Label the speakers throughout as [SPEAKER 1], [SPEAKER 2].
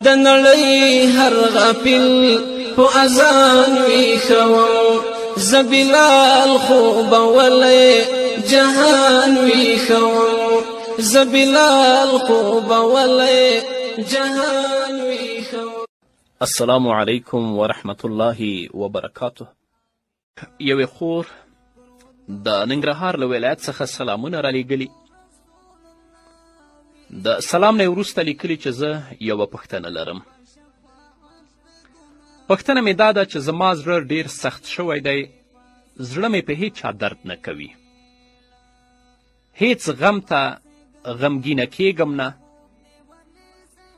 [SPEAKER 1] د نړۍ هر غافل په اذان ویښوم زه بلال خوب ولی جهان ویښوم زه بلال خوب ولی جهان ویښوم.
[SPEAKER 2] السلام علیکم ورحمت الله وبرکاته. یوې خور د ننګرهار له ولایت څخه سلامونه رالیږلي. د سلام نه وروسته لیکلي چې زه یوه پوښتنه لرم. پوښتنه مې دا ده چې زما زړه ډیر سخت شوی دی، زړه مې په هیڅ چا درد نه کوي، هیڅ غم ته غمګینه کیږم نه،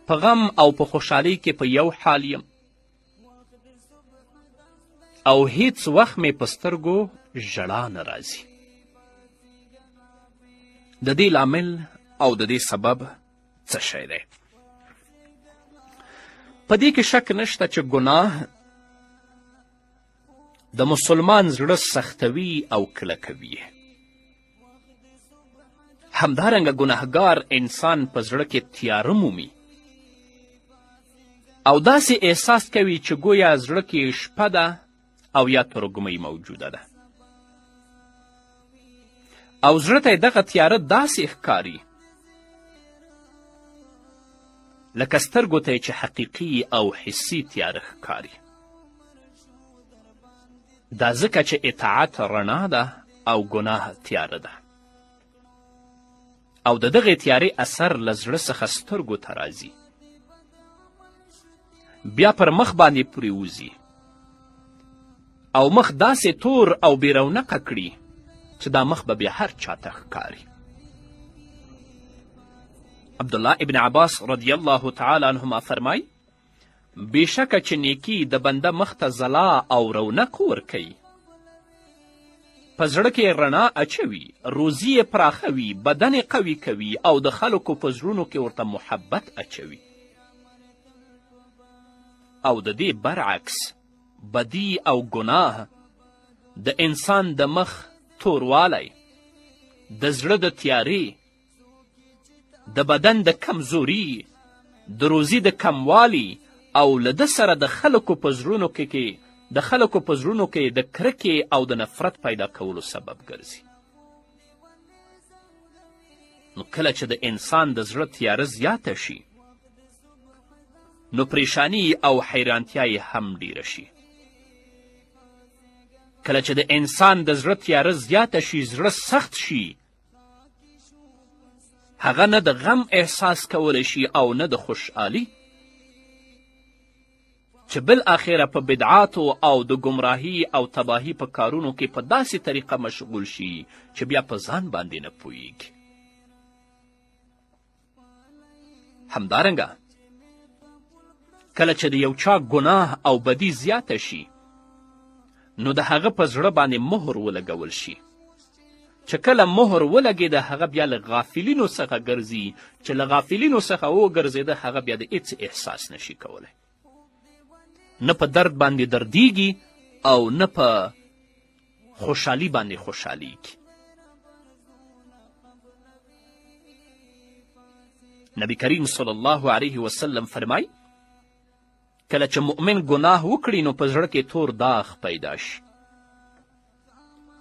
[SPEAKER 2] په غم او په خوشحالۍ کې په یو حال یم او هیڅ وخت مې په سترګو ژړا نه راځي. د دې لامل او د دې سبب څه شی دی؟ په دې کې شک نشته چې ګناه د مسلمان زړه سختوي او کلکوي. همدارنګه ګناهګار انسان په زړه کې تیاره مومي او داسې احساس کوي چې ګویا زړه کې شپه ده او یا ترږمۍ موجوده ده او زړه ته یې دغه تیاره داسې ښکاري لکه سترګو ته چې حقیقي او حسي تیاره ښکاري. دا ځکه چې اطاعت رڼا ده او ګناه تیاره ده او د دغې تیارې اثر له زړه څخه سترګو ته راځي، بیا پر مخ باندې پرېوځي او مخ داسې تور او بې رونقه کړي چې دا مخ به بیا هر چاته ښکاري. عبدالله ابن عباس رضی الله تعالی عنهما فرمای بېشکه چې نیکي د بنده مخ ته ځلا او رونق ورکوي، په زړه کې رڼا اچوي، روزي یې پراخوي، بدن یې قوي کوي او د خلکو په زړونو کې ورته محبت اچوي. او د دې برعکس بدی او ګناه د انسان د مخ توروالی، د زړه د تیارې، د بدن د کمزوري، د روزي د کموالي او له ده سره د خلکو په زړونو کې د کرکې او د نفرت پیدا کولو سبب ګرځي. نو کله چې د انسان د زړه تیاره زیاته شي نو پریشانی او حیرانتیا یې هم ډیره شي. کله چې د انسان د زړه تیاره زیاته شي، زړه سخت شي، هغه نه د غم احساس کولی شي او نه د خوشحالي، چې بالاخره په بدعاتو او د ګمراهي او تباهي په کارونو کې په داسې طریقه مشغول شي چې بیا په ځان باندې نه پوهیږي. همدارنګه کله چې د یو چا ګناه او بدي زیاته شي نو د هغه په زړه باندې مهر ولګول شي، چې کله مهر ولګېده هغه بیا له غافلینو څخه ګرځي، چې له غافلینو څخه وګرځېده هغه بیا د هېڅ احساس نشي کولی، نه په درد باندې دردیږي او نه په خوشحالي باندې خوشحالیږي. نبی کریم صلی الله علیه وسلم فرمای کله چې مؤمن ګناه وکړي نو په زړه کې تور داغ پیدا شي،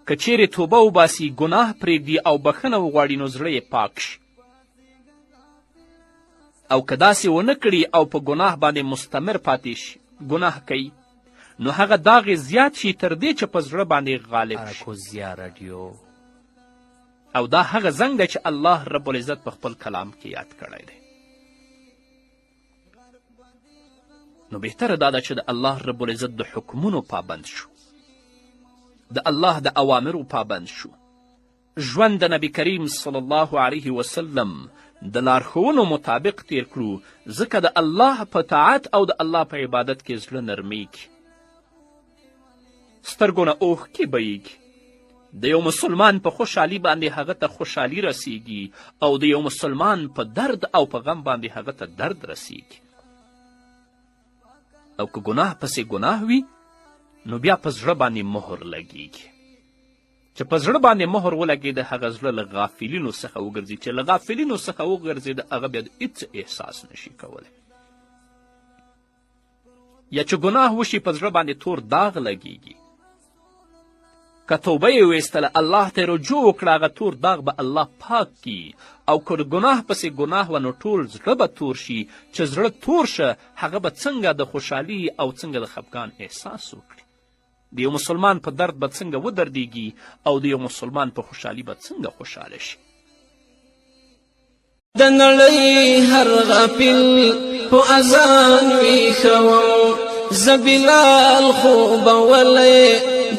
[SPEAKER 2] که چیرې توبه وباسي، ګناه پرېږدي او بخښنه وغواړي نو زړه یې پاک شي، او که داسې ونه کړي او په ګناه باندې مستمر پاتې شي، ګناه کوي، نو هغه داغ یې زیات شي تر دې چې په زړه باندې غالب شي. او دا هغه زنګ دی چې الله رب العزت په خپل کلام کې یاد کړی دی. نو بهتره دا ده چې د الله رب العزت د حکمونو پابند شو، د الله د اوامرو پابند شو، ژوند د نبی کریم صلی الله علیه وسلم د لارښوونو مطابق تیر کړو، ځکه د الله په طاعت او د الله په عبادت کې زړه نرمیږي، سترګو نه اوښکې بهیږي، د یو مسلمان په خوشحالي باندې هغه ته خوشحالي رسیږي او د یو مسلمان په درد او په غم باندې هغه ته درد رسیږي. او که ګناه پسې ګناه وي نو بیا په زړه باندې مهر لګیږي، چې په زړه باندې مهر ولګېده هغه زړه له غافلینو څخه وګرځي، چې له غافلینو څخه وګرځېده هغه بیا د هېڅ احساس نشي کولی. یا چې ګناه وشي په زړه باندې تور داغ لګیږي. که توبه یې ویستله الله ته رجوع وکړه هغه تور داغ به الله پاک کي. او که ګناه پسې ګناه و نو ټول زړه به تور شي. چې زړه تور شه هغه به څنګه د خوشحالي او څنګه د خفګان احساس وکړي. د یو مسلمان په درد به څنګه ودردیږي او د یو مسلمان په خوشحالي به څنګه خوشحاله شي.
[SPEAKER 1] د نړۍ هر غافل په اذان ویښوم زه بلال خو به ولې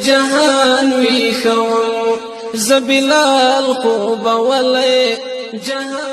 [SPEAKER 1] جهان ویښوم زه بلال خو به ولې جهان